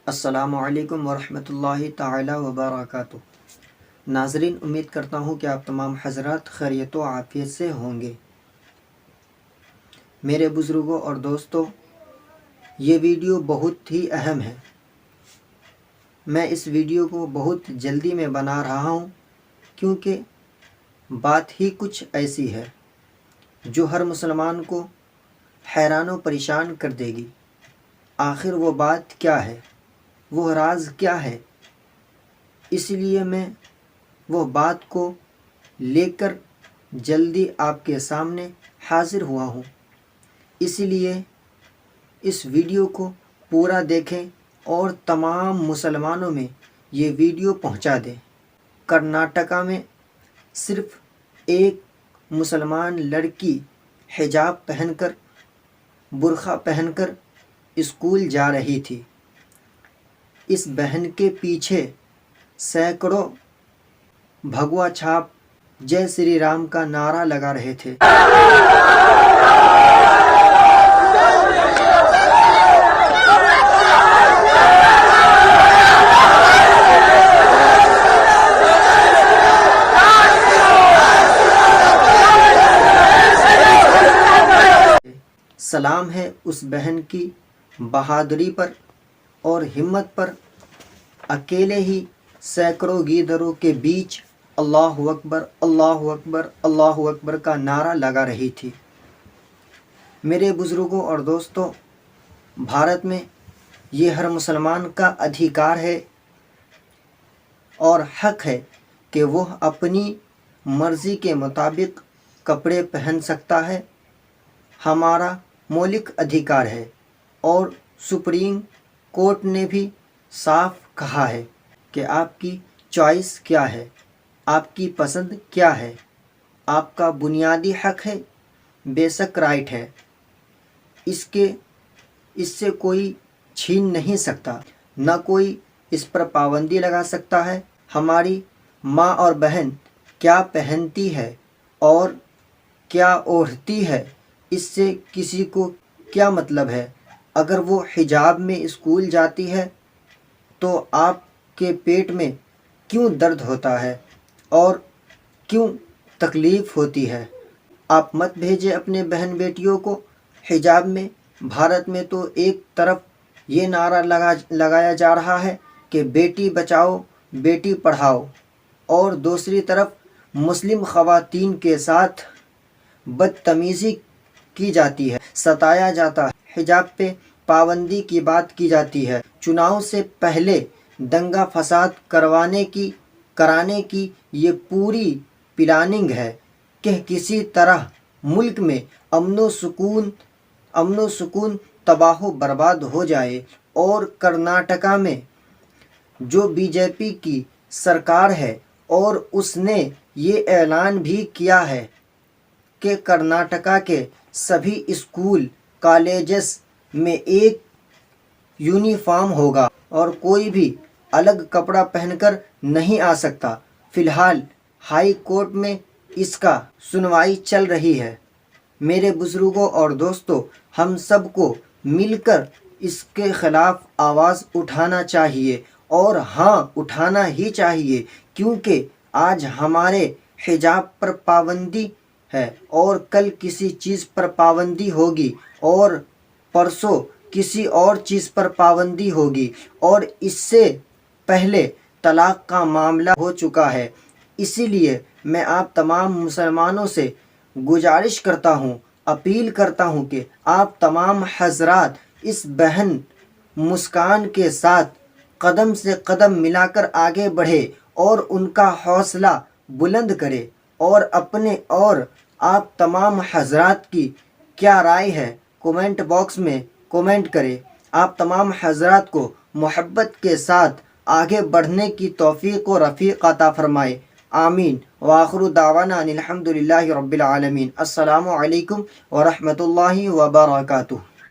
السلام علیکم ورحمۃ اللہ تعالی وبرکاتہ۔ ناظرین، امید کرتا ہوں کہ آپ تمام حضرات خیریت و عافیت سے ہوں گے۔ میرے بزرگوں اور دوستوں، یہ ویڈیو بہت ہی اہم ہے۔ میں اس ویڈیو کو بہت جلدی میں بنا رہا ہوں کیونکہ بات ہی کچھ ایسی ہے جو ہر مسلمان کو حیران و پریشان کر دے گی۔ آخر وہ بات کیا ہے؟ وہ راز کیا ہے؟ اس لیے میں وہ بات کو لے کر جلدی آپ کے سامنے حاضر ہوا ہوں۔ اس لیے اس ویڈیو کو پورا دیکھیں اور تمام مسلمانوں میں یہ ویڈیو پہنچا دیں۔ کرناٹکا میں صرف ایک مسلمان لڑکی حجاب پہن کر، برقع پہن کر اسکول جا رہی تھی۔ اس بہن کے پیچھے سینکڑوں بھگوا چھاپ جے سری رام کا نعرہ لگا رہے تھے۔ سلام ہے اس بہن کی بہادری پر اور ہمت پر۔ اکیلے ہی سینکڑوں گیدڑوں کے بیچ اللہ اکبر اللہ اکبر اللہ اکبر کا نعرہ لگا رہی تھی۔ میرے بزرگوں اور دوستوں، بھارت میں یہ ہر مسلمان کا ادھیکار ہے اور حق ہے کہ وہ اپنی مرضی کے مطابق کپڑے پہن سکتا ہے۔ ہمارا مولک ادھیکار ہے اور سپریم کورٹ نے بھی صاف کہا ہے کہ آپ کی چوائس کیا ہے، آپ کی پسند کیا ہے، آپ کا بنیادی حق ہے، بیسک رائٹ ہے۔ اس سے کوئی چھین نہیں سکتا، نہ کوئی اس پر پابندی لگا سکتا ہے۔ ہماری ماں اور بہن کیا پہنتی ہے اور کیا اوڑھتی ہے، اس سے کسی کو کیا مطلب ہے؟ اگر وہ حجاب میں اسکول جاتی ہے تو آپ کے پیٹ میں کیوں درد ہوتا ہے اور کیوں تکلیف ہوتی ہے؟ آپ مت بھیجیں اپنے بہن بیٹیوں کو حجاب میں۔ بھارت میں تو ایک طرف یہ نعرہ لگایا جا رہا ہے کہ بیٹی بچاؤ بیٹی پڑھاؤ، اور دوسری طرف مسلم خواتین کے ساتھ بدتمیزی کی جاتی ہے، ستایا جاتا ہے، حجاب پہ پابندی کی بات کی جاتی ہے۔ چناؤ سے پہلے دنگا فساد کرانے کی یہ پوری پلاننگ ہے کہ کسی طرح ملک میں امن و سکون تباہ و برباد ہو جائے۔ اور کرناٹکا میں جو بی جے پی کی سرکار ہے اور اس نے یہ اعلان بھی کیا ہے کہ کرناٹکا کے سبھی اسکول کالجز میں ایک یونیفارم ہوگا اور کوئی بھی الگ کپڑا پہن کر نہیں آ سکتا۔ فی الحال ہائی کورٹ میں اس کا سنوائی چل رہی ہے۔ میرے بزرگوں اور دوستوں، ہم سب کو مل کر اس کے خلاف آواز اٹھانا چاہیے، اور ہاں، اٹھانا ہی چاہیے، کیونکہ آج ہمارے حجاب پر پابندی ہے اور کل کسی چیز پر پابندی ہوگی اور پرسوں کسی اور چیز پر پابندی ہوگی، اور اس سے پہلے طلاق کا معاملہ ہو چکا ہے۔ اسی لیے میں آپ تمام مسلمانوں سے گزارش کرتا ہوں، اپیل کرتا ہوں کہ آپ تمام حضرات اس بہن مسکان کے ساتھ قدم سے قدم ملا کر آگے بڑھے اور ان کا حوصلہ بلند کرے، اور آپ تمام حضرات کی کیا رائے ہے کومنٹ باکس میں کومنٹ کرے۔ آپ تمام حضرات کو محبت کے ساتھ آگے بڑھنے کی توفیق و رفیق عطا فرمائے، آمین۔ وآخر دعوانا ان الحمد للہ رب العالمین۔ السلام علیکم ورحمۃ اللہ وبرکاتہ۔